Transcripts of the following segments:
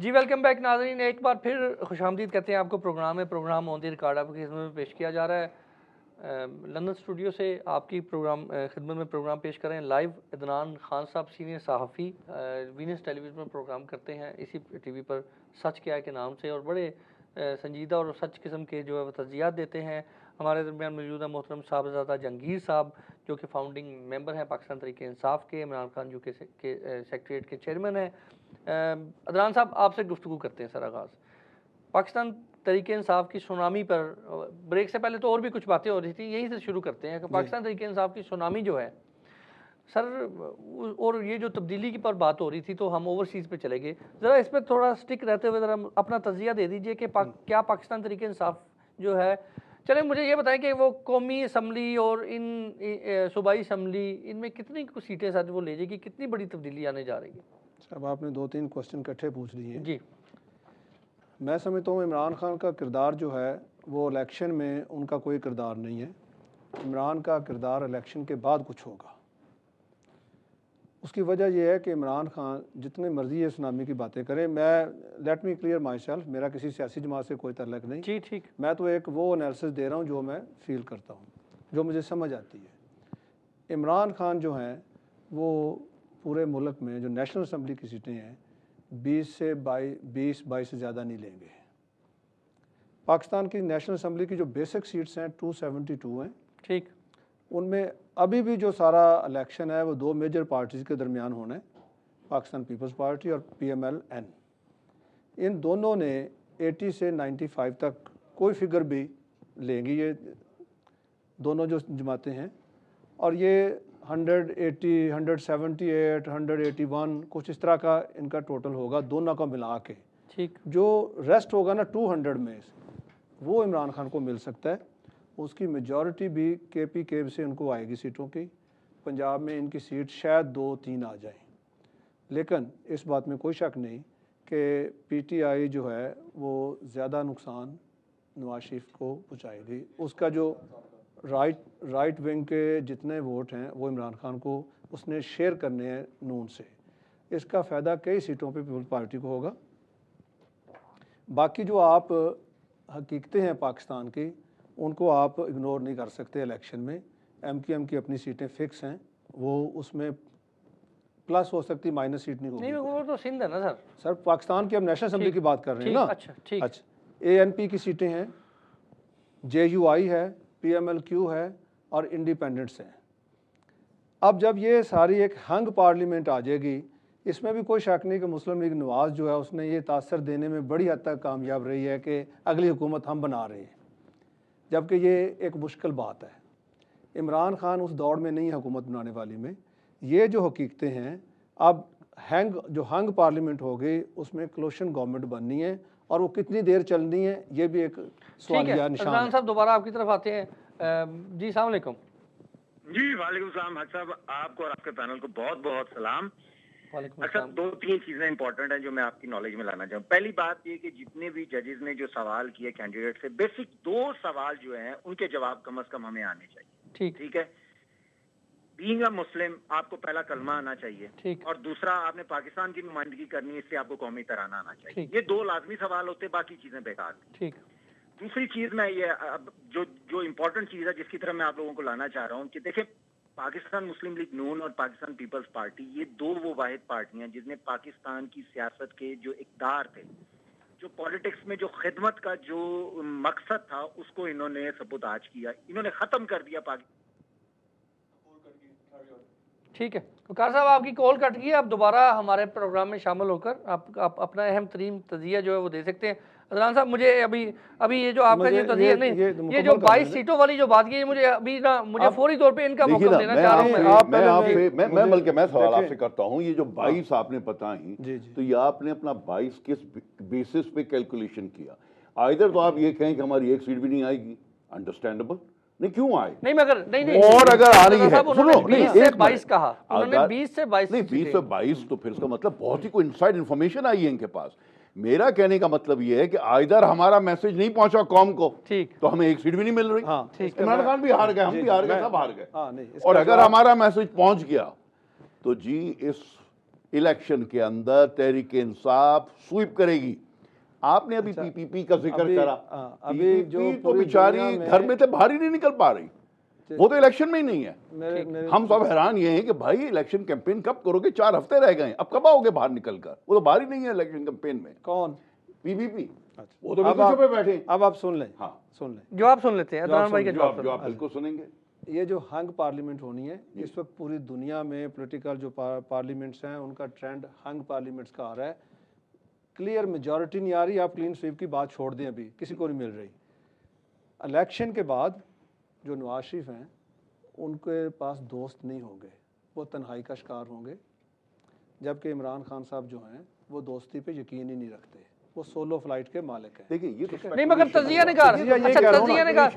जी welcome back नाज़रीन, एक बार फिर खुशामदीद कहते हैं आपको। प्रोग्राम ऑन दी रिकॉर्ड आपकी खिदमत में पेश किया जा रहा है। लंदन स्टूडियो से आपकी खिदमत में प्रोग्राम पेश कर रहे हैं लाइव। इदनान खान साहब सीनियर सहाफ़ी वीनस टेलीविज़न पर प्रोग्राम करते हैं, इसी टीवी पर सच क्या है के नाम से, और बड़े संजीदा और सच किस्म के जो है वो तज़ियात देते हैं। हमारे दरमियान मौजूद है मोहतरम साहबज़ादा जहांगीर साहब, जो कि फाउंडिंग मेंबर हैं पाकिस्तान तहरीक इंसाफ के। इमरान खान जो कि सेक्रेटरीट के चेयरमैन हैं। अदनान साहब, आपसे गुफ्तगू करते हैं सर आगाज़ पाकिस्तान तहरीक इंसाफ की सुनामी पर। ब्रेक से पहले तो और भी कुछ बातें हो रही थी, यहीं से शुरू करते हैं कि पाकिस्तान तहरीक इंसाफ की सुनामी जो है सर, और ये जो तब्दीली की पर बात हो रही थी, तो हम ओवरसीज़ पे चले गए। ज़रा इस पर थोड़ा स्टिक रहते हुए ज़रा अपना तज़िया दे दीजिए कि क्या पाकिस्तान तहरीक इंसाफ जो है, चलें मुझे ये बताएं कि वो कौमी असम्बली और इन सूबाई असम्बली, इनमें कितनी सीटें सर वो ले जाएगी, कितनी बड़ी तब्दीली आने जा रही है? अब आपने 2-3 क्वेश्चन इकट्ठे पूछ लिए जी। मैं समझता हूँ इमरान खान का किरदार जो है वो इलेक्शन में उनका कोई किरदार नहीं है। इमरान का किरदार इलेक्शन के बाद कुछ होगा। उसकी वजह यह है कि इमरान खान जितने मर्जी सुनामी की बातें करें, मैं let me clear my self, मेरा किसी सियासी जमात से कोई तल्लक नहीं। जी ठीक। मैं तो एक वो एनालिसिस दे रहा हूँ जो मैं फील करता हूँ, जो मुझे समझ आती है। इमरान खान जो हैं वो पूरे मुल्क में जो नेशनल असम्बली की सीटें हैं 20 से ज़्यादा नहीं लेंगे। पाकिस्तान की नेशनल असम्बली की जो बेसिक सीट्स हैं 272 हैं। ठीक। उनमें अभी भी जो सारा इलेक्शन है वो 2 मेजर पार्टीज़ के दरमियान होना है, पाकिस्तान पीपल्स पार्टी और PMLN। इन दोनों ने 80 से 95 तक कोई फिगर भी लेंगी, ये दोनों जो जमातें हैं। और ये 180, 178, 181 कुछ इस तरह का इनका टोटल होगा दोनों का मिला के। ठीक। जो रेस्ट होगा ना 200 में वो इमरान खान को मिल सकता है। उसकी मेजॉरिटी भी KPK से उनको आएगी सीटों की। पंजाब में इनकी सीट शायद 2-3 आ जाए, लेकिन इस बात में कोई शक नहीं कि PTI जो है वो ज़्यादा नुकसान नवाज शरीफ को पहुँचाएगी। उसका जो राइट विंग के जितने वोट हैं वो इमरान खान को उसने शेयर करने हैं नून से। इसका फ़ायदा कई सीटों पे पीपल्स पार्टी को होगा। बाकी जो आप हकीकतें हैं पाकिस्तान की, उनको आप इग्नोर नहीं कर सकते। इलेक्शन में MQM की अपनी सीटें फिक्स हैं, वो उसमें प्लस हो सकती, माइनस सीट नहीं होगी। नहीं, वो तो सिंध है ना सर। सर पाकिस्तान की अब नेशनल असम्बली की बात कर रहे हैं ना। अच्छा ठीक। अच्छा, ANP की सीटें हैं, JUI है, PMLQ है और इंडिपेंडेंट्स हैं। अब जब ये सारी एक हंग पार्लियामेंट आ जाएगी, इसमें भी कोई शक नहीं कि मुस्लिम लीग नवाज जो है उसने ये तासर देने में बड़ी हद तक कामयाब रही है कि अगली हुकूमत हम बना रहे हैं, जबकि ये एक मुश्किल बात है। इमरान खान उस दौड़ में नहीं है हुकूमत बनाने वाली में। ये जो हकीकतें हैं, अब हंग पार्लियामेंट हो गई, उसमें क्लोशन गवर्नमेंट बननी है और वो कितनी देर चलनी है ये भी एक सवालिया निशान है। साहब दोबारा आपकी तरफ आते हैं। जी अस्सलाम वालेकुम। जी वालेकुम सलाम। हक साहब, आपको और आपके पैनल को बहुत बहुत सलाम। अच्छा, 2-3 चीजें इंपॉर्टेंट हैं जो मैं आपकी नॉलेज में लाना चाहूँ। पहली बात ये कि जितने भी जजेस ने जो सवाल किए कैंडिडेट से, बेसिक 2 सवाल जो हैं उनके जवाब कम से कम हमें आने चाहिए। ठीक है। बीइंग अ मुस्लिम, आपको पहला कलमा आना चाहिए, और दूसरा आपने पाकिस्तान की नुमाइंदगी करनी है, इसलिए आपको कौमी तराना आना चाहिए। ये 2 लाजमी सवाल होते, बाकी चीजें बेकार। ठीक। दूसरी चीज मैं ये जो इम्पोर्टेंट चीज है जिसकी तरफ मैं आप लोगों को लाना चाह रहा हूँ कि देखें, पाकिस्तान मुस्लिम लीग नून और पाकिस्तान पीपल्स पार्टी, ये 2 वो वाहिद पार्टियां जिसने पाकिस्तान की सियासत के जो इक़्तिदार थे, जो पॉलिटिक्स में जो खिदमत का जो मकसद था, उसको इन्होंने सबूताज किया, इन्होंने खत्म कर दिया पाकिस्तान। ठीक है, वकार साहब आपकी कॉल कट गई, आप दोबारा हमारे प्रोग्राम में शामिल होकर आप अपना अहम तरीन तजिया जो है वो दे सकते हैं। अदनान साहब, मुझे अभी ये जो आपका जो तजिया नहीं, ये जो 22 सीटों वाली जो बात की है, मुझे फौरी तौर पे इनका मौका देना चाह रहा हूं। मैं सवाल आपसे करता हूं, ये जो 22 आपने बताई, तो ये आपने अपना 22 किस बेसिस पे कैलकुलेशन किया? आइदर तो आप ये कहें कि हमारी एक सीट भी नहीं आएगी, अंडरस्टैंडेबल, नहीं क्यों आए, नहीं मगर नहीं और अगर आ रही है, सुनो, 20 से 22 कहा उन्होंने, 20 से 22 नहीं 20 से 22, तो फिर इसका मतलब बहुत ही कोई इनसाइड इन्फॉर्मेशन आई है इनके पास। मेरा कहने का मतलब ये है कि आइदर हमारा मैसेज नहीं पहुंचा कौम को, ठीक, तो हमें एक सीट भी नहीं मिल रही। हाँ, इमरान खान भी हार गए, हम भी हार गए, सब हार गए। और अगर हमारा मैसेज पहुंच गया तो जी इस इलेक्शन के अंदर तहरीक इंसाफ स्वीप करेगी। आपने अभी पीपीपी का जिक्र करा, अभी जो तो बेचारी घर में से बाहर ही नहीं निकल पा रही, वो तो इलेक्शन में ही नहीं है। हम सब हैरान ये हैं कि भाई इलेक्शन कैंपेन कब करोगे, 4 हफ्ते रह गए, अब कब आओगे बाहर निकल कर? वो तो बाहर ही नहीं है इलेक्शन कैंपेन में। कौन? पीपीपी। वो तो बिल्कुल पे बैठे। अब आप सुन लें। हाँ सुन लें, जवाब सुन लेते हैं अदनान भाई के जवाब। आप बिल्कुल सुनेंगे। ये जो हंग पार्लियामेंट होनी है, इस वक्त पूरी दुनिया में पॉलिटिकल जो पार्लियामेंट्स हैं उनका ट्रेंड हंग पार्लियामेंट्स का आ रहा है। क्लियर मेजॉरिटी नहीं आ रही। आप क्लीन स्वीप की बात छोड़ दें, अभी किसी को नहीं मिल रही। इलेक्शन के बाद जो नवाज शरीफ हैं उनके पास दोस्त नहीं होंगे, वो तन्हाई का शिकार होंगे। जबकि इमरान खान साहब जो हैं वो दोस्ती पे यकीन ही नहीं रखते, वो सोलो फ्लाइट के मालिक हैं। देखिए ये तो नहीं, मगर तजिया निगार, अच्छा तजिया निगार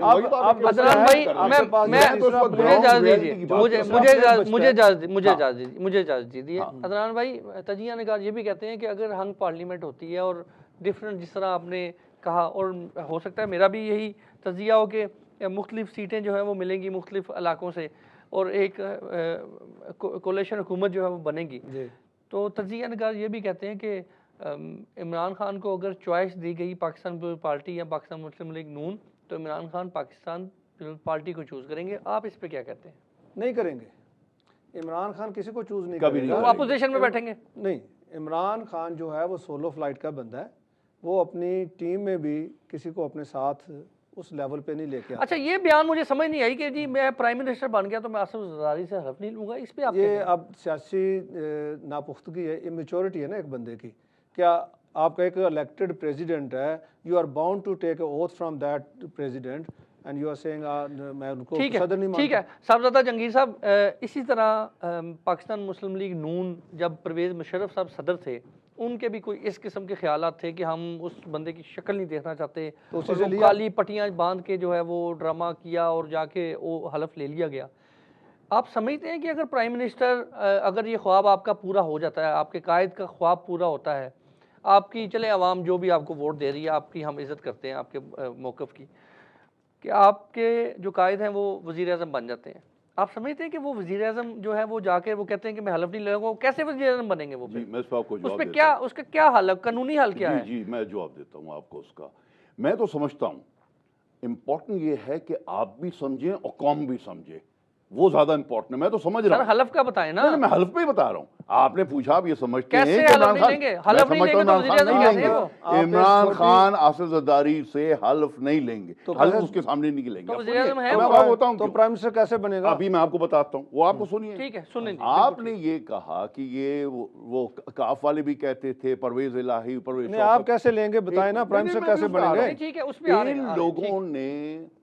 अदनान भाई, मुझे इजाजत दीजिए। अदनान भाई, तजिया निगार ये भी कहते हैं कि अगर हंग पार्लियामेंट होती है और डिफरेंट, जिस तरह आपने कहा, और हो सकता है मेरा भी यही तजिया हो कि मुख्तलिफ सीटें जो है वो मिलेंगी मुख्तलिफ इलाकों से और एक कोalition हुकूमत जो है वो बनेगी, तो तजिया निगार ये भी कहते हैं कि इमरान खान को अगर चॉइस दी गई पाकिस्तान पीपल्स पार्टी या पाकिस्तान मुस्लिम लीग नून, तो इमरान खान पाकिस्तान पीपल्स पार्टी को चूज़ करेंगे। आप इस पे क्या कहते हैं? नहीं करेंगे। इमरान खान किसी को चूज़ नहीं करेगा। वो अपोजिशन में बैठेंगे? नहीं, इमरान खान जो है वो सोलो फ्लाइट का बंदा है। वो अपनी टीम में भी किसी को अपने साथ उस लेवल पे नहीं लेके। अच्छा, ये बयान मुझे समझ नहीं आई कि जी मैं प्राइम मिनिस्टर बन गया तो मैं आसिफ जरदारी से हल्फ नहीं लूँगा। इस पे आप ये अब सियासी नापुख्तगी है, इमेच्योरिटी है ना एक बंदे की। क्या आपका एक इलेक्टेड प्रेसिडेंट है, you are bound to take oath from that president and you are saying मैं उनको सदर नहीं मानता। ठीक है साहबजादा जंगीर साहब, इसी तरह पाकिस्तान मुस्लिम लीग नून जब परवेज़ मुशर्रफ साहब सदर थे, उनके भी कोई इस किस्म के ख्यालात थे कि हम उस बंदे की शक्ल नहीं देखना चाहते, तो काली पट्टियाँ बांध के जो है वो ड्रामा किया और जाके वो हलफ ले लिया गया। आप समझते हैं कि अगर प्राइम मिनिस्टर, अगर ये ख्वाब आपका पूरा हो जाता है, आपके कायद का ख्वाब पूरा होता है, आपकी चले अवाम जो भी आपको वोट दे रही है, आपकी हम इज़्ज़त करते हैं आपके मौक़िफ़ की, कि आपके जो कायद हैं वो वज़ीर आज़म बन जाते हैं, आप समझते हैं कि वो वज़ीर आज़म जो है वो जाके वो कहते हैं कि मैं हलफ नहीं लूँगा, वो कैसे वज़ीर आज़म बनेंगे? वो मैं इस पर आपको जवाब उसमें क्या, उसका क्या हल, कानूनी हल क्या है? जी मैं जवाब देता हूँ आपको उसका। मैं तो समझता हूँ इम्पोर्टेंट ये है कि आप भी समझें और कौम भी समझे, वो ज्यादा इंपॉर्टेंट है। मैं तो समझ रहा हूँ, हलफ का बताएं ना। मैं हलफ पे ही बता रहा हूँ। आपने पूछा, आप ये समझते हैं कि इमरान खान, इमरान खान आसिफ जरदारी से हल्फ नहीं लेंगे, तो हल्फ उसके सामने नहीं लेंगे। तो प्राइम मिनिस्टर कैसे बनेगा? अभी मैं आपको बताता हूँ, वो आपको सुनिए। ठीक है, सुनिए। आपने ये कहा कि ये वो काफ वाले भी कहते थे परवेज इलाही, परवेज, आप कैसे लेंगे बताएं ना, प्राइम मिनिस्टर कैसे बनेंगे? ठीक है, उस पे इन लोगों ने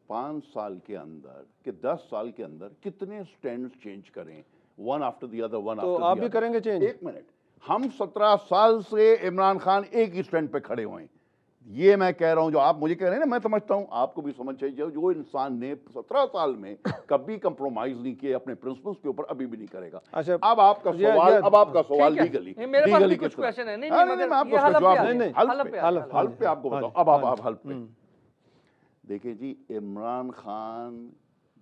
5 साल के अंदर कि 10 साल के अंदर कितने स्टैंड चेंज करें, one after the other, one after the other. आप भी करेंगे चेंज? एक मिनट, हम 17 साल से इमरान खान एक ही स्टैंड पे खड़े हुए हैं। ये मैं कह रहा हूं, जो आप मुझे कह रहे हैं ना, मैं समझता हूं आपको भी समझ चाहिए। जो इंसान ने 17 साल में कभी कंप्रोमाइज नहीं किया अपने प्रिंसिपल्स के ऊपर, अभी भी नहीं करेगा। अच्छा, अब आपका सवाल लीगली, मेरे पास भी कुछ क्वेश्चन है। नहीं, मैं आपको जवाब नहीं, हल्फ पे आपको बताऊं। अब आप हल्फ पे देखिए जी, इमरान खान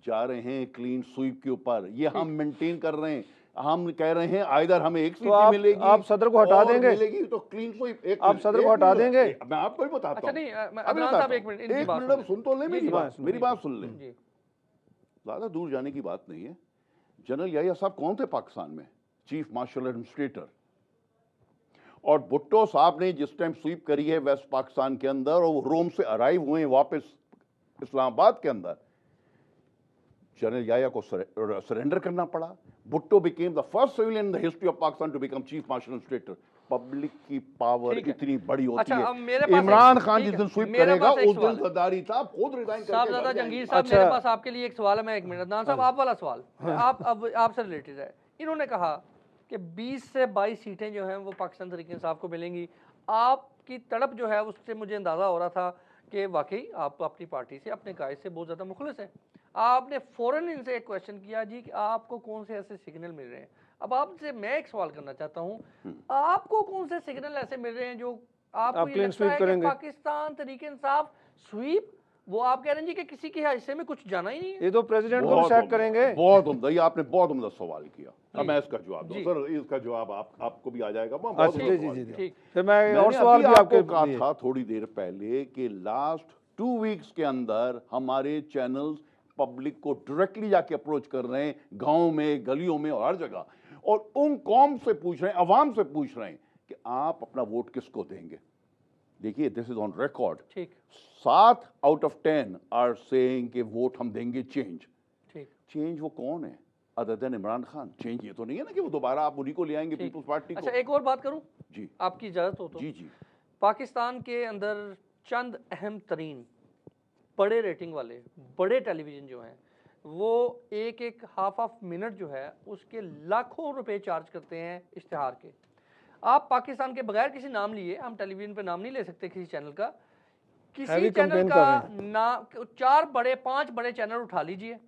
जा रहे हैं क्लीन स्वीप के ऊपर, ये हम मेंटेन कर रहे हैं। हम कह रहे हैं आइदर हमें एक सीट तो मिलेगी, आप सदर को हटा देंगे, मिलेगी तो क्लीन स्वीप। आप सदर को हटा देंगे? मैं आपको ही बताता हूं। एक मिनट सुन तो ले मेरी बात सुन ले। ज्यादा दूर जाने की बात नहीं है। जनरल याहिया साहब कौन थे पाकिस्तान में? Chief martial administrator. और भुट्टो साहब ने जिस टाइम स्वीप करी है वेस्ट पाकिस्तान के अंदर, और रोम से अराइव हुए वापस इस्लामाबाद के अंदर, जनरल याहिया को सरेंडर करना पड़ा। Bhutto became the first civilian in the history of Pakistan to become chief martial administrator. Public की पावर इतनी बड़ी होती है। इमरान खान जिस दिन स्वीप करेगा उस दिन जरदारी साहब खुद रिजाइन करेंगे। साहबजादा जंगीर साहब, मेरे पास आपके लिए एक सवाल है। मैं एक मिनट, अदनान साहब आप वाला सवाल आप अब आपसे रिलेटेड है। इन्होंने कहा कि 20 से 22 सीटें जो हैं वो पाकिस्तान तहरीक इंसाफ को मिलेंगी। आपकी तड़प जो है उससे मुझे अंदाज़ा हो रहा था कि वाकई आप अपनी पार्टी से, अपने कायद से बहुत ज़्यादा मुखलिस हैं। आपने फ़ौरन इनसे एक क्वेश्चन किया जी कि आपको कौन से ऐसे सिग्नल मिल रहे हैं। अब आपसे मैं एक सवाल करना चाहता हूँ, आपको कौन से सिग्नल ऐसे मिल रहे हैं जो आपको ये लगता है कि पाकिस्तान तहरीक इंसाफ स्वीप वो आप कह रहे हैं जी कि किसी के हिस्से में कुछ जाना ही नहीं है। ये तो प्रेसिडेंट को सैक करेंगे। बहुत उम्दा, ये आपने बहुत उम्दा सवाल किया। अब मैं इसका जवाब दूं सर, इसका जवाब आपको भी आ जाएगा। जी। फिर मैं और सवाल भी आपको कहा था थोड़ी देर पहले कि लास्ट 2 वीक्स के अंदर हमारे चैनल्स पब्लिक को डायरेक्टली जाके अप्रोच कर रहे हैं, गाँव में, गलियों में और हर जगह, और उन कौम से पूछ रहे हैं, अवाम से पूछ रहे हैं कि आप अपना वोट किसको देंगे। देखिए, दिस इज ऑन रिकॉर्ड। ठीक। 7 आउट ऑफ 10 आर सेइंग कि वोट हम देंगे चेंज। ठीक। चेंज वो कौन है other than Imran Khan? Change ये तो नहीं है ना कि वो दोबारा आप उन्हीं को ले आएंगे पीपल्स पार्टी को। अच्छा, एक और बात करूं जी, आपकी इजाजत हो तो। जी। पाकिस्तान के अंदर चंद अहम तरीन बड़े रेटिंग वाले बड़े टेलीविजन जो हैं, वो एक हाफ मिनट जो है उसके लाखों रुपए चार्ज करते हैं इश्तिहार के। आप पाकिस्तान के बगैर किसी नाम लिए, हम टेलीविजन पे नाम नहीं ले सकते किसी चैनल का, किसी चैनल का ना 4 बड़े 5 बड़े चैनल उठा लीजिए,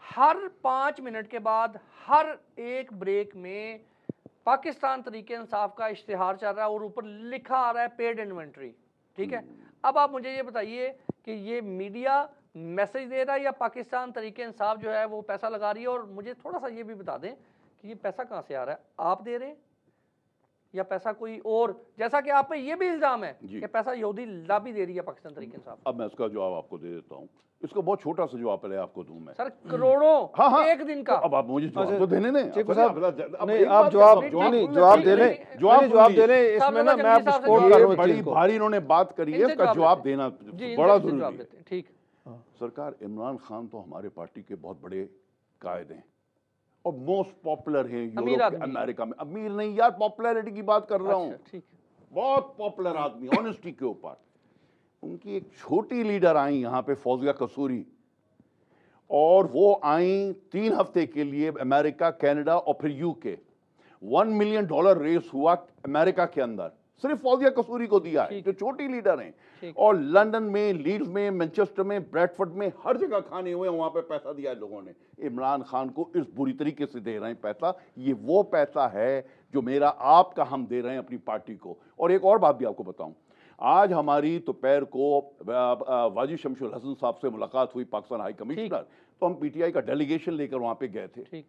हर 5 मिनट के बाद हर एक ब्रेक में पाकिस्तान तरीके इंसाफ का इश्तिहार चल रहा है और ऊपर लिखा आ रहा है पेड इन्वेंट्री। ठीक है, अब आप मुझे ये बताइए कि ये मीडिया मैसेज दे रहा है या पाकिस्तान तरीके इंसाफ जो है वो पैसा लगा रही है? और मुझे थोड़ा सा ये भी बता दें कि ये पैसा कहाँ से आ रहा है, आप दे रहे हैं या पैसा कोई और, जैसा कि आप पे ये भी इल्जाम है कि पैसा यहूदी लॉबी दे रही है पाकिस्तान तरीके इंसाफ। अब मैं इसका जवाब आपको दे देता हूँ। इसका बहुत छोटा सा जवाब पहले आपको दूं मैं। सर करोड़ों एक दिन का। तो अब आप मुझे जवाब तो देने दें। आप जवाब दे लें इसमें ना, मैं आपको सपोर्ट कर रहा हूं। बड़ी भारी इन्होंने बात करी है, इसका जवाब देना बड़ा जरूरी है। ठीक। सरकार, इमरान खान तो हमारे पार्टी के बहुत बड़े कायद हैं और मोस्ट पॉपुलर हैं यूरोप, अमेरिका में। अमीर नहीं यार, पॉपुलैरिटी की बात कर रहा हूँ। बहुत पॉपुलर आदमी, ऑनेस्टी के ऊपर। उनकी एक छोटी लीडर आई यहाँ पे, फौजिया कसूरी, और वो आई 3 हफ्ते के लिए अमेरिका, कनाडा और फिर यूके। $1 मिलियन रेस हुआ अमेरिका के अंदर, सिर्फ फौजिया कसूरी को दिया है, जो छोटी लीडर हैं। और लंदन में, लीड्स में, मैनचेस्टर में, ब्रैडफोर्ड में, हर जगह खाने हुए, वहां पे पैसा दिया है लोगों ने। इमरान खान को इस बुरी तरीके से दे रहे हैं पैसा। ये वो पैसा है जो मेरा आपका हम दे रहे हैं अपनी पार्टी को। और एक और बात भी आपको बताऊं, आज हमारी दोपहर को वाजी शमशुल हसन साहब से मुलाकात हुई, पाकिस्तान हाई कमिश्नर। तो हम पीटीआई का डेलीगेशन लेकर वहां पे गए थे।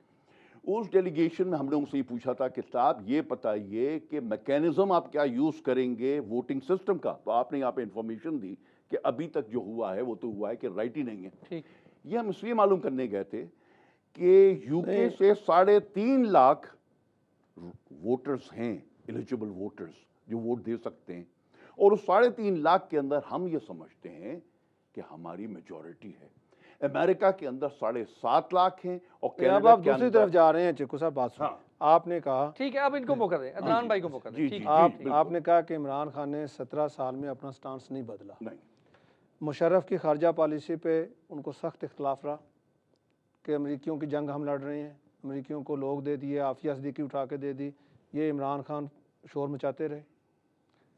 उस डेलीगेशन में हमने उनसे पूछा था कि साहब ये बताइए कि मैकेनिज्म आप क्या यूज करेंगे वोटिंग सिस्टम का। तो आपने यहाँ पे इंफॉर्मेशन दी कि अभी तक जो हुआ है वो तो हुआ है कि राइट ही नहीं है। ये हम इसलिए मालूम करने गए थे कि यूके से 3.5 लाख वोटर्स हैं, एलिजिबल वोटर्स जो वोट दे सकते हैं, और उस 3.5 लाख के अंदर हम ये समझते हैं कि हमारी मेजॉरिटी है। अमेरिका के अंदर 7.5 लाख हैं और कनाडा आप दूसरी तरफ जा रहे हैं। चिक्कू साहब बात सुनिए। आपने कहा, ठीक है, अब इनको मौका दें, अदनान भाई को मौका दें। आपने कहा कि इमरान खान ने 17 साल में अपना स्टांस नहीं बदला। नहीं, मुशर्रफ की खारजा पॉलिसी पे उनको सख्त इख्तलाफ रहा कि अमरीकियों की जंग हम लड़ रहे हैं, अमरीकियों को लोग दे दिए, आफिया सदीकी उठा के दे दी। ये इमरान खान शोर मचाते रहे।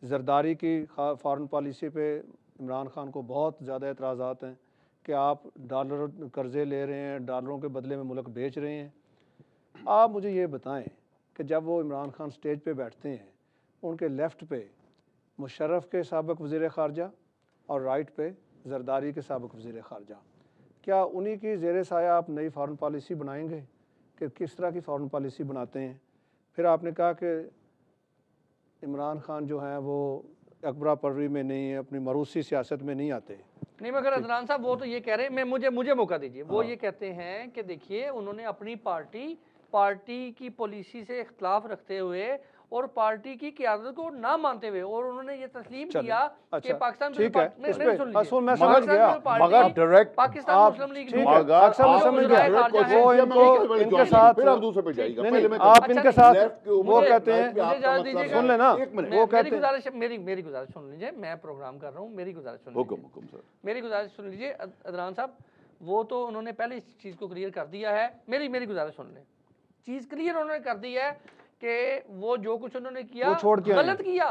जरदारी की फॉरेन पॉलिसी पे इमरान खान को बहुत ज़्यादा एतराज़ात हैं कि आप डॉलर कर्ज़े ले रहे हैं, डॉलरों के बदले में मुल्क बेच रहे हैं। आप मुझे ये बताएं कि जब वो इमरान खान स्टेज पे बैठते हैं, उनके लेफ़्ट पे मुशर्रफ के साबिक़ वज़ीर ख़ारजा और राइट पे जरदारी के साबिक़ वज़ीर ख़ारजा, क्या उन्हीं की ज़ेर साया आप नई फॉरेन पॉलिसी बनाएंगे कि किस तरह की फॉरेन पॉलिसी बनाते हैं? फिर आपने कहा कि इमरान खान जो हैं वो अकबरा परवी में नहीं है, अपनी मरूसी सियासत में नहीं आते। नहीं, मगर अदनान साहब वो तो ये कह रहे हैं, मुझे मौका दीजिए। वो ये कहते हैं कि देखिए उन्होंने अपनी पार्टी की पॉलिसी से इख्तलाफ रखते हुए और पार्टी की क़यादत को ना मानते हुए, और उन्होंने ये तस्लीम किया कि पाकिस्तान ठीक है, मैं समझ गया, मगर डायरेक्ट पाकिस्तान मुस्लिम लीग वो इनके साथ दूसरे पे जाएगा। आप इनके साथ वो कहते हैं, सुन लेना, वो कहते हैं, मेरी गुजारिश सुन लीजिए, मैं प्रोग्राम कर रहा हूँ, मेरी गुजारिश सुन लीजिए, मेरी गुजारिश सुन लीजिए अदनान साहब। वो तो उन्होंने पहले इस चीज़ को क्लियर कर दिया है। मेरी गुजारिश सुन लें, चीज़ क्लियर उन्होंने कर दी है कि वो जो कुछ उन्होंने किया गलत किया।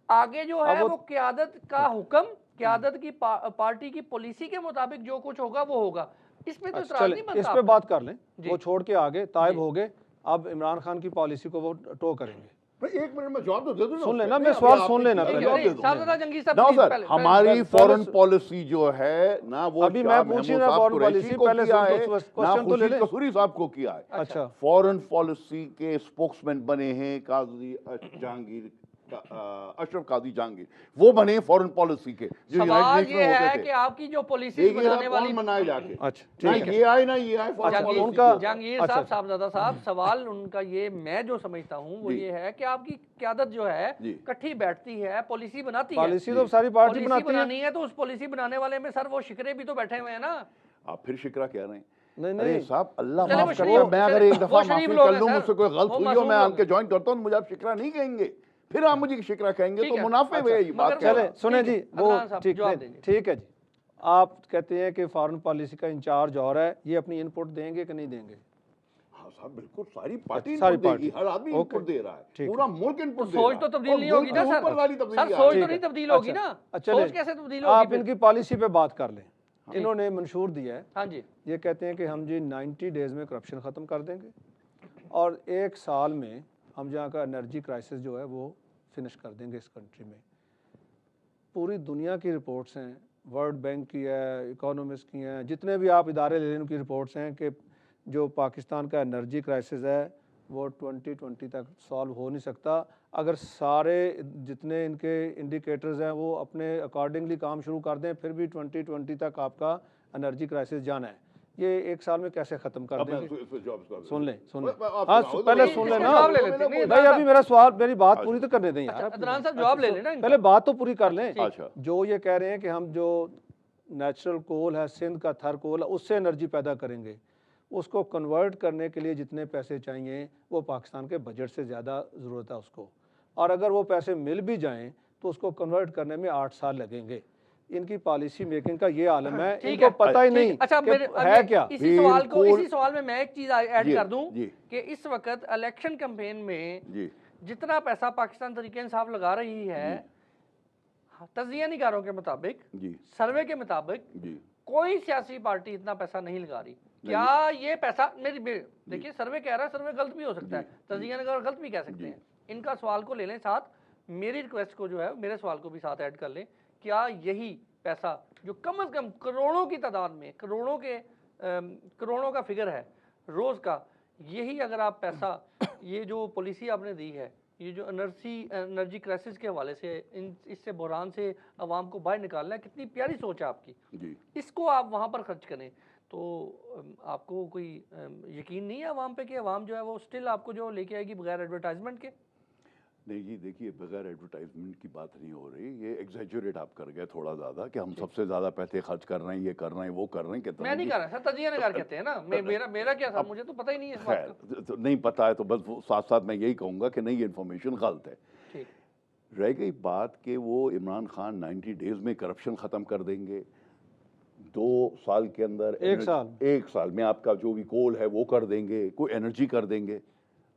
आगे जो है वो क़यादत का हुक्म, क़यादत की पार्टी की पॉलिसी के मुताबिक जो कुछ होगा वो होगा। इसमें तो इतराज़ नहीं बनता। इस पे बात कर लें। वो छोड़ के आगे तायब हो गए, अब इमरान खान की पॉलिसी को वो टो करेंगे। एक मिनट में जवाब तो दे दूं ना, सुन लेना, मैं सवाल सुन लेना सर। हमारी फॉरेन पॉलिसी जो है ना, वो अभी मैं पूछ रहा हूँ फॉरेन पॉलिसी, पहले क्वेश्चन तो ले ले। कसूरी साहब को किया है। अच्छा, फॉरेन पॉलिसी के स्पोक्समैन बने हैं काजी जहांगीर, अशरफ काजी जहांगीर, वो बने फॉरेन पॉलिसी के, जो सवाल ये है कि आपकी जो पॉलिसी बनाने वाली मनाए जाके, अच्छा ठीक है, ये आए ना ये आए उनका जहांगीर साहब, साहबजादा साहब, सवाल उनका ये, मैं जो समझता हूँ वो ये है कि आपकी क़यादत जो है इकट्ठी बैठती है, पॉलिसी बनाती है। पॉलिसी तो सारी पार्टी बनानी है, तो उस पॉलिसी बनाने वाले में सर वो शिकरे भी तो बैठे हुए हैं ना। आप फिर शिकरा कह रहे हैं? नहीं साहब, अल्लाह माफ करे, मैं अगर एक दफा माफी कर लूं, मुझसे कोई गलत हुई हो, मैं आके ज्वाइन करता हूं, मुझे आप शिकरा नहीं कहेंगे, फिर आप मुझे शिकरा कहेंगे तो मुनाफे में ये बात कह रहे हैं। सुने जी, वो ठीक है जी, आप कहते हैं कि फॉरेन पॉलिसी का इंचार्ज और है, ये अपनी इनपुट देंगे कि नहीं देंगे? हाँ साहब, बिल्कुल सारी पार्टी सारी देगी, हर आदमी इनपुट दे रहा है, पूरा मुल्क इनपुट दे रहा है। सोच तो तब्दील नहीं होगी ना सर, सोच तो नहीं तब्दील होगी ना, सोच कैसे तब्दील होगी? आप इनकी पॉलिसी पे बात कर लें। इन्होंने मंशूर दिया है, हाँ जी, ये कहते हैं कि हम जी 90 डेज में करप्शन ख़त्म कर देंगे और 1 साल में हम जहाँ का एनर्जी क्राइसिस जो है वो फिनिश कर देंगे इस कंट्री में। पूरी दुनिया की रिपोर्ट्स हैं, वर्ल्ड बैंक की है, इकोनॉमिस्ट की हैं, जितने भी आप इदारे ले लें उनकी रिपोर्ट्स हैं कि जो पाकिस्तान का एनर्जी क्राइसिस है वो 2020 तक सॉल्व हो नहीं सकता अगर सारे जितने इनके इंडिकेटर्स हैं वो अपने अकॉर्डिंगली काम शुरू कर दें, फिर भी 2020 तक आपका एनर्जी क्राइसिस जाना है। ये 1 साल में कैसे ख़त्म कर देंगे? सुन लें हाँ, पहले सुन लें ना भाई, अभी मेरा सवाल, मेरी बात पूरी तो करने दें यार। अदनान साहब जवाब ले लेना, पहले बात तो पूरी कर लें। जो ये कह रहे हैं कि हम जो नेचुरल कोल है, सिंध का थर कोल है, उससे एनर्जी पैदा करेंगे, उसको कन्वर्ट करने के लिए जितने पैसे चाहिए वो पाकिस्तान के बजट से ज़्यादा ज़रूरत है उसको, और अगर वो पैसे मिल भी जाएं तो उसको कन्वर्ट करने में 8 साल लगेंगे। इनकी पॉलिसी मेकिंग का ये आलम है, इनको पता ही नहीं अच्छा है क्या। इसी सवाल में मैं एक चीज ऐड कर दूं कि इस वक्त इलेक्शन कैंपेन में जितना पैसा पाकिस्तान तहरीक इंसाफ लगा रही है, तजिया निगारों के मुताबिक, सर्वे के मुताबिक, कोई सियासी पार्टी इतना पैसा नहीं लगा रही। क्या ये पैसा, मेरी देखिए, सर्वे कह रहा है, सर्वे गलत भी हो सकता है, तजिया निगार गलत भी कह सकते हैं। इनका सवाल को ले लें साथ, मेरी रिक्वेस्ट को जो है मेरे सवाल को भी साथ ऐड कर लें। क्या यही पैसा जो कम से कम करोड़ों की तादाद में, करोड़ों का फिगर है रोज़ का, यही अगर आप पैसा, ये जो पॉलिसी आपने दी है, ये जो एनर्जी क्राइसिस के हवाले से, इससे बहरान से आवाम को बाहर निकालना है, कितनी प्यारी सोच है आपकी, इसको आप वहाँ पर खर्च करें तो आपको कोई यकीन नहीं है आवाम पे कि आवाम जो है वो स्टिल आपको जो लेके आएगी बगैर एडवर्टाइजमेंट के? नहीं जी, देखिए, बगैर एडवर्टाइजमेंट की बात नहीं हो रही, ये एग्जैजरेट आप कर गए थोड़ा ज़्यादा कि हम सबसे ज़्यादा पैसे खर्च कर रहे हैं, ये कर रहे हैं, वो कर रहे हैं। कितना मैं नहीं कर रहा सर, तजिया निगार कहते हैं ना, मेरा क्या था, मुझे तो पता ही नहीं है इस बात का। तो नहीं पता है तो बस साथ साथ मैं यही कहूँगा कि नहीं, ये इन्फॉर्मेशन गलत है। रह गई बात कि वो इमरान खान 90 डेज में करप्शन ख़त्म कर देंगे, 2 साल के अंदर, 1 साल में आपका जो भी गोल है वो कर देंगे, कोई एनर्जी कर देंगे।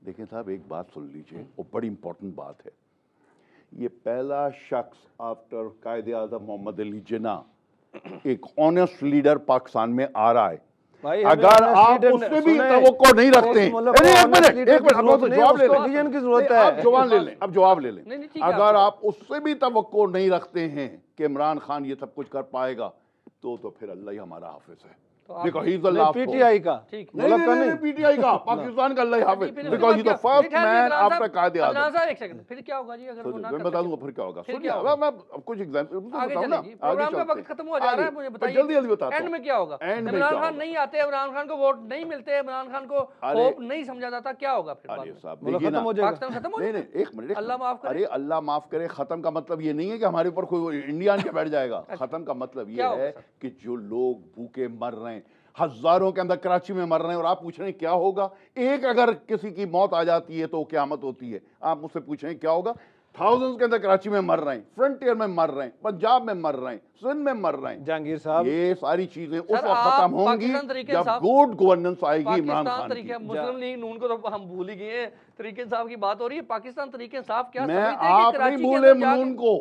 देखें साहब, एक बात सुन लीजिए, वो बड़ी इंपॉर्टेंट बात है। ये पहला शख्स आफ्टर कायदे आज़म मोहम्मद अली जिन्ना, एक ऑनेस्ट लीडर पाकिस्तान में आ रहा है। अगर आप उससे भी तवक्को नहीं रखते हैं, अब जवाब ले लें, अगर आप उससे भी तवक्को नहीं रखते हैं कि इमरान खान ये सब कुछ कर पाएगा, तो फिर अल्लाह ही हमारा हाफिज है। पीटीआई का, नहीं पीटीआई का, पाकिस्तान का अल्लाह हाफिज, because he the first man after Quaid-e-Azam. एक सेकंड, फिर क्या होगा जी अगर वो ना? मैं बता दूंगा फिर क्या होगा। सुनिए, मैं कुछ एग्जांपल बताऊं ना, प्रोग्राम का वक्त खत्म हो जा रहा है, मुझे बताइए जल्दी बताता हूं एंड में क्या होगा। इमरान खान नहीं आते, इमरान खान को वोट नहीं मिलते, इमरान खान को होप नहीं समझा जाता, क्या होगा फिर? खत्म हो जाएगा, पाकिस्तान खत्म हो जाएगा। नहीं, एक मिनट, अल्लाह माफ करे। अरे अल्लाह माफ करे, खत्म का मतलब ये नहीं है कि हमारे ऊपर कोई इंडिया आके बैठ जाएगा। खत्म का मतलब ये है कि जो लोग भूखे मर रहे हैं, हजारों के अंदर कराची में मर रहे हैं, और आप पूछ रहे हैं क्या होगा। एक अगर किसी की मौत आ जाती है तो क़यामत होती है, आप मुझसे पूछ रहे हैं क्या होगा। थाउजेंड्स के अंदर कराची में मर रहे हैं, फ्रंटियर में मर रहे हैं, पंजाब में मर रहे हैं, सिंध में मर रहे हैं। जहांगीर साहब, ये सारी चीजें उस वक्त खत्म होंगी जब गुड गवर्नेंस आएगी इमरान खान की। मुस्लिम लीग नून को तो हम भूल ही गए हैं, तरीके इंसाफ की बात हो रही है। पाकिस्तान तरीके इंसाफ क्या मैं, आप नहीं भूले नून को,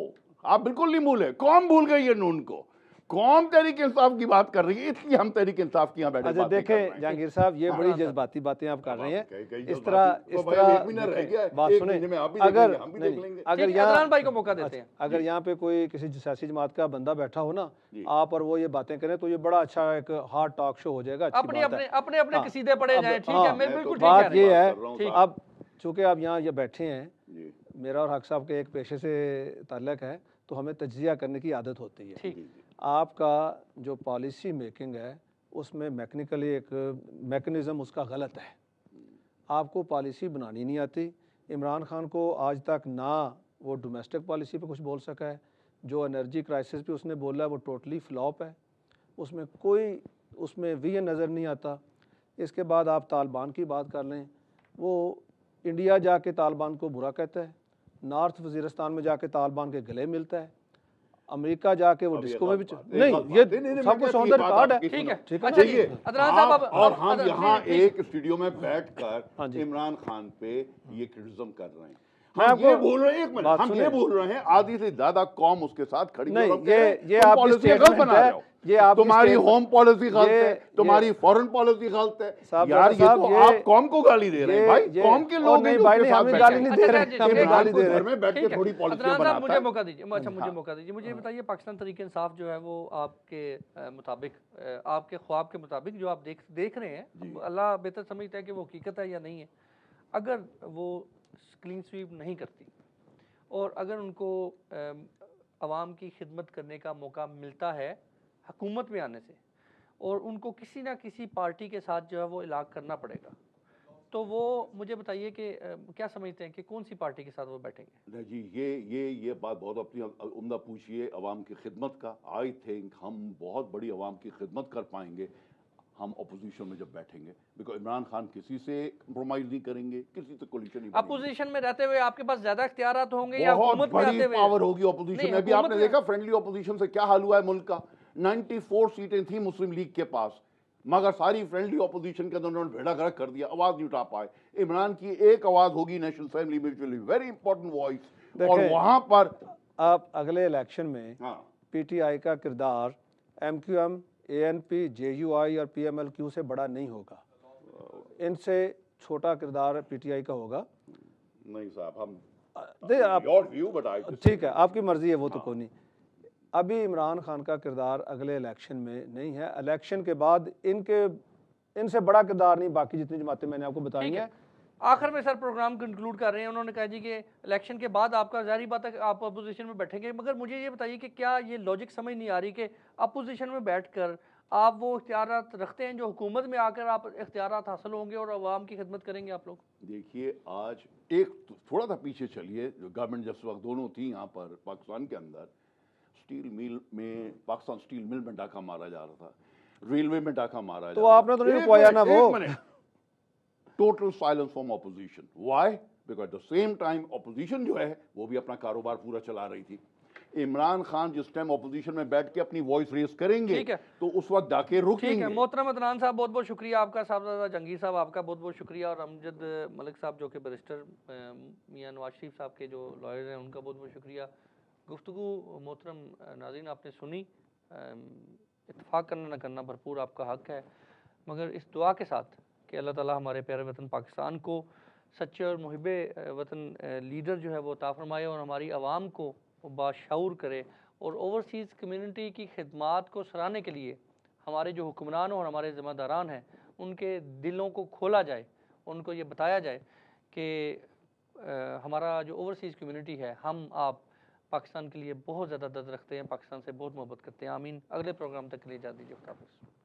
आप बिल्कुल नहीं भूले। कौन भूल गई है नून को? कौम तहरीक इंसाफ की बात कर रही है, इसलिए हम तहरीक इंसाफ की यहाँ बैठे अच्छा देखें जहांगीर साहब, ये बड़ी जज्बाती बातें आप कर रहे हैं। इस तरह बात सुने, अगर भाई को मौका देते हैं, अगर यहाँ पे कोई किसी सियासी जमात का बंदा बैठा हो ना, आप और वो ये बातें करें तो ये बड़ा अच्छा एक हार्ड टॉक शो हो जाएगा। अपने कसीदे पढ़े जाएं, ठीक है, मैं बिल्कुल ठीक है। बात ये है, अब चूंकि आप यहाँ ये बैठे हैं, मेरा और हक साहब के एक पेशे से ताल्लुक है, तो हमें तज्जिया करने की आदत होती है। आपका जो पॉलिसी मेकिंग है उसमें मैकेनिकली एक मैकेनिज़्म उसका गलत है। आपको पॉलिसी बनानी नहीं आती। इमरान खान को आज तक ना वो डोमेस्टिक पॉलिसी पे कुछ बोल सका है, जो एनर्जी क्राइसिस पे उसने बोला है वो टोटली फ्लॉप है, उसमें कोई उसमें विजन नज़र नहीं आता। इसके बाद आप तालिबान की बात कर लें, वो इंडिया जाके तालिबान को बुरा कहता है, नॉर्थ वज़ीरिस्तान में जाके तालिबान के गले मिलता है, अमेरिका जाके वो डिस्को में भी नहीं, ये सब कुछ ऑन द रिकॉर्ड है। ठीक है, ठीक है, चाहिए। और हम यहाँ एक स्टूडियो में बैठकर इमरान खान पे ये क्रिटिसिज्म कर रहे हैं, हम ये बोल रहे हैं, एक मिनट, हम ये बोल रहे हैं आधी से ज्यादा कौम उसके साथ खड़ी नहीं, ये आप पॉलिसी गलत बना रहे हो, ये आप तुम्हारी होम पॉलिसी गलत है, तुम्हारी फॉरेन पॉलिसी गलत है यार, ये तो आप कौम को गाली दे रहे हैं भाई, कौम के लोग नहीं भाई, हमें गाली नहीं दे रहे, हमें गाली दे रहे हैं। घर में बैठ के थोड़ी पॉलिसी बनाता है। मुझे मौका दीजिए, अच्छा मुझे मौका दीजिए, मुझे बताइए पाकिस्तान तहरीक इंसाफ जो है वो आपके मुताबिक, आपके ख्वाब के मुताबिक जो आप देख रहे हैं, अल्लाह बेहतर समझता है कि वो हकीकत है या नहीं है, अगर वो क्लीन स्वीप नहीं करती और अगर उनको आवाम की खिदमत करने का मौका मिलता है हुकूमत में आने से, और उनको किसी ना किसी पार्टी के साथ जो है वो इलाक़ करना पड़ेगा, तो वो मुझे बताइए कि क्या समझते हैं कि कौन सी पार्टी के साथ वो बैठेंगे? नहीं जी, ये बात बहुत अपनी उम्दा पूछिए अवाम की खिदमत का। आई थिंक हम बहुत बड़ी अवाम की खिदमत कर पाएंगे हम अपोजिशन में जब बैठेंगे, बिकॉज इमरान खान किसी से कंप्रोमाइज नहीं करेंगे, किसी से कोलिशन नहीं। अपोजिशन में रहते हुए आपके पास ज्यादा इख्तियारात होंगे या हुकूमत में आते हुए पावर होगी अपोजिशन में भी। आपने देखा फ्रेंडली अपोजिशन से क्या हाल हुआ है मुल्क का, 94 सीटें थी मुस्लिम लीग के पास, मगर सारी फ्रेंडली अपोजिशन के अंदर उन्होंने भेड़ा गर्क कर दिया, आवाज नहीं उठा पाए। इमरान की एक आवाज होगी नेशनल असेंबली में, विच वेरी इंपॉर्टेंट वॉइस, और वहां पर आप अगले इलेक्शन में पीटीआई का किरदार एमक्यूएम, एएनपी, जेयूआई और पीएमएलक्यू से बड़ा नहीं होगा, इनसे छोटा किरदार पीटीआई का होगा। नहीं साहब, हम ठीक है, आपकी मर्जी है, वो तो कोई नहीं। अभी इमरान खान का किरदार अगले इलेक्शन में नहीं है, इलेक्शन के बाद इनसे बड़ा किरदार नहीं बाकी जितनी जमातें मैंने आपको बताई हैं। आखिर में सर प्रोग्राम कंक्लूड कर रहे हैं, उन्होंने कहा जी कि इलेक्शन के बाद आपका जारी बात है आप अपोजिशन में बैठेंगे, मगर मुझे ये बताइए कि क्या ये लॉजिक समझ नहीं आ रही कि अपोजिशन में बैठकर आप वो इख्तियारात रखते हैं जो हुकूमत में आकर आप इख्तियारात हासिल होंगे और अवाम की खिदमत करेंगे आप लोग? देखिए, आज एक थोड़ा सा पीछे चलिए, जो गवर्नमेंट जिस वक्त दोनों थी यहाँ पर पाकिस्तान के अंदर, स्टील मिल में, पाकिस्तान स्टील मिल में डाका मारा जा रहा था, रेलवे में डाका मारा जा रहा था, तो आपने तो नहीं रुकवाया ना वो। Total silence from opposition. Why? Because at the same time opposition जो है वो भी अपना कारोबार पूरा चला रही थी। इमरान खान जिस टाइम ऑपोजिशन में बैठ के अपनी वॉइस रेज करेंगे तो उस वक्त डाके रुकेंगे। ठीक है, मोहतरम अदनान साहब बहुत बहुत शुक्रिया आपका, साहबजादा जहांगीर साहब आपका बहुत बहुत शुक्रिया, और अमजद मलिक साहब जो कि बैरिस्टर मियां नवाज शरीफ साहब के जो लॉयर हैं उनका बहुत बहुत शुक्रिया। गुफ्तगू मोहतरम नाज़रीन आपने सुनी, इत्तेफाक करना न करना भरपूर आपका हक है, मगर इस दुआ के साथ कि अल्लाह ताला हमारे प्यारे वतन पाकिस्तान को सच्चे और मुहिब्बे वतन लीडर जो है वो अता फरमाए और हमारी आवाम को बाशऊर करे, और ओवरसीज़ कम्युनिटी की खिदमात को सराहने के लिए हमारे जो हुक्मरान और हमारे ज़िम्मेदारान हैं उनके दिलों को खोला जाए, उनको ये बताया जाए कि हमारा जो ओवरसीज़ कम्युनिटी है, हम आप पाकिस्तान के लिए बहुत ज़्यादा दर्द रखते हैं, पाकिस्तान से बहुत मोहब्बत करते हैं। आमीन। अगले प्रोग्राम तक के लिए इजाज़त दीजिए। खुदा हाफ़िज़।